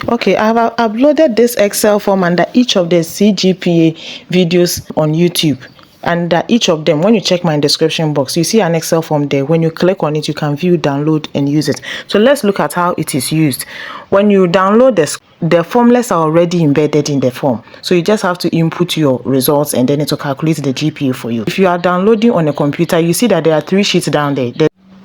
Okay, I have uploaded this Excel form under each of the CGPA videos on YouTube. And each of them, when you check my description box, you see an Excel form there. When you click on it, you can view, download, and use it. So let's look at how it is used. When you download this, the formulas are already embedded in the form. So you just have to input your results and then it will calculate the GPA for you. If you are downloading on a computer, you see that there are 3 sheets down there.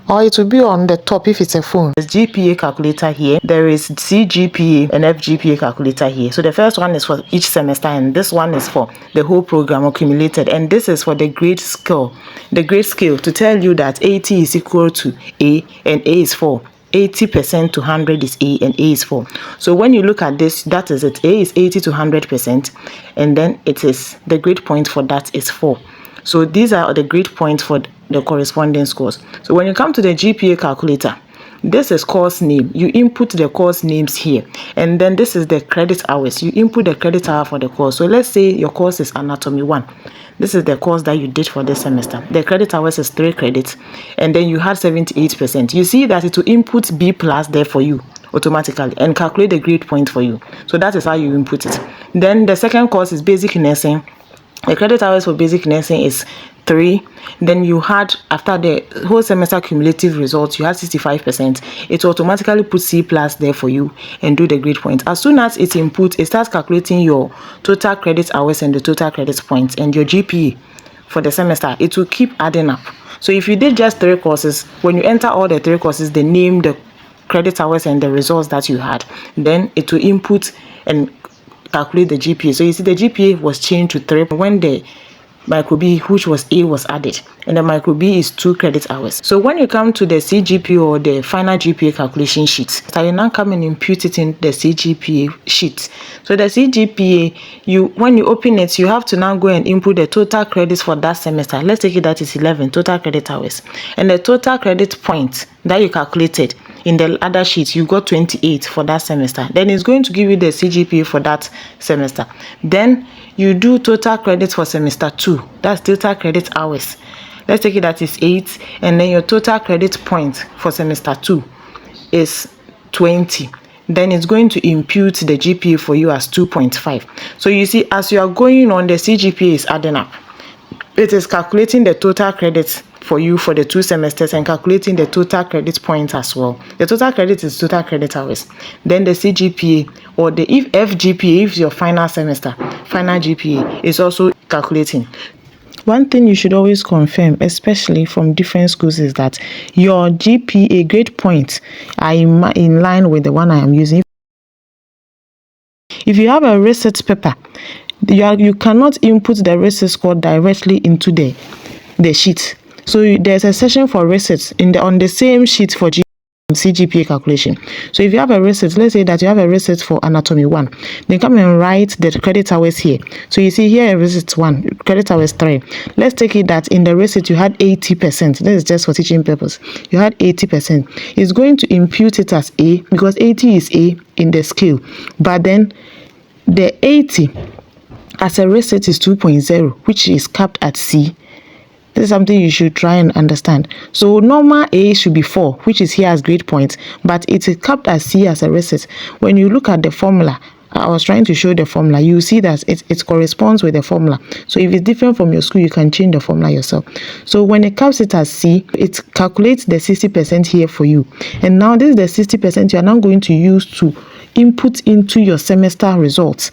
Or it will be on the top if it's a phone. There's GPA calculator here. There is CGPA and FGPA calculator here. So the first one is for each semester and this one is for the whole program accumulated. And this is for the grade scale. The grade scale to tell you that 80 is equal to A and A is 4. 80% to 100 is A and A is 4. So when you look at this, that is it. A is 80 to 100% and then it is the grade point for that is 4. So these are the grade points for the corresponding scores. So when you come to the GPA calculator, this is course name. You input the course names here. And then this is the credit hours. You input the credit hour for the course. So let's say your course is Anatomy 1. This is the course that you did for this semester. The credit hours is 3 credits. And then you had 78%. You see that it will input B plus there for you automatically and calculate the grade point for you. So that is how you input it. Then the second course is basic nursing. The credit hours for basic nursing is 3. Then you had, after the whole semester cumulative results, you had 65%. It will automatically put C plus there for you and do the grade point. As soon as it's input, it starts calculating your total credit hours and the total credit points and your GPA for the semester. It will keep adding up. So if you did just 3 courses, when you enter all the 3 courses, the name, the credit hours and the results that you had, then it will input and calculate the GPA. So you see the GPA was changed to 3 when the micro B, which was A, was added, and the micro B is 2 credit hours. So when you come to the CGPA or the final GPA calculation sheet, so you now come and impute it in the CGPA sheet. So the CGPA, when you open it, you have to now go and input the total credits for that semester. Let's take it that is 11 total credit hours, and the total credit point that you calculated in the other sheet, you got 28 for that semester. Then it's going to give you the CGPA for that semester. Then you do total credits for semester 2. That's total credit hours. Let's take it that is 8, and then your total credit point for semester 2 is 20. Then it's going to impute the GPA for you as 2.5. So you see, as you are going on, the CGPA is adding up. It is calculating the total credits for you for the 2 semesters and calculating the total credit points as well. The total credit is total credit hours. Then the CGPA or the FGPA, if your final semester, final GPA, is also calculating. One thing you should always confirm, especially from different schools, is that your GPA grade points are in line with the one I am using. If you have a research paper, you cannot input the research score directly into the sheet. So there's a section for research on the same sheet for CGPA calculation. So if you have a research, let's say that you have a research for Anatomy 1, then come and write the credit hours here. So you see here, research 1, credit hours 3. Let's take it that in the research you had 80%. This is just for teaching purpose. You had 80%. It's going to impute it as A because 80 is A in the scale. But then the 80 as a research is 2.0, which is capped at C. This is something you should try and understand. So normal A should be 4, which is here as grade point, but it is capped as C as a research. When you look at the formula, I was trying to show the formula, you see that it corresponds with the formula. So if it's different from your school, you can change the formula yourself. So when it caps it as C, it calculates the 60% here for you. And now this is the 60% you are now going to use to input into your semester results.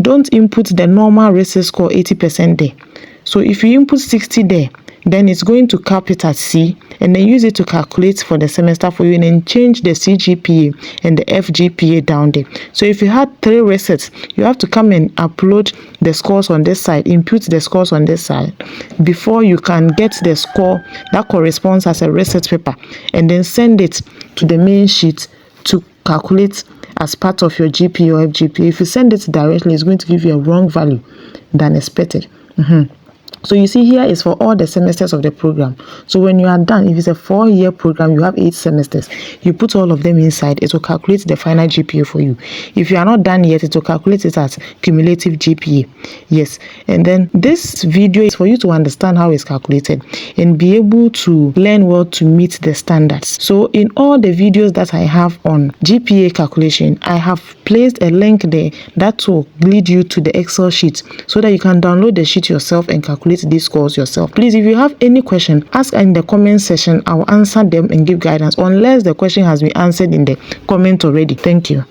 Don't input the normal research score 80% there. So if you input 60 there, then it's going to cap it at C and then use it to calculate for the semester for you and then change the CGPA and the FGPA down there. So if you had 3 resets, you have to come and upload the scores on this side, input the scores on this side before you can get the score that corresponds as a reset paper and then send it to the main sheet to calculate as part of your GPA or FGPA. If you send it directly, it's going to give you a wrong value than expected. So you see here is for all the semesters of the program. So when you are done, if it's a 4-year program, you have 8 semesters. You put all of them inside, it will calculate the final GPA for you. If you are not done yet, it will calculate it as cumulative GPA. Yes, and then this video is for you to understand how it's calculated and be able to learn well to meet the standards. So in all the videos that I have on GPA calculation, I have placed a link there that will lead you to the Excel sheet so that you can download the sheet yourself and calculate these scores yourself. Please, if you have any question, ask in the comment section. I will answer them and give guidance unless the question has been answered in the comment already. Thank you.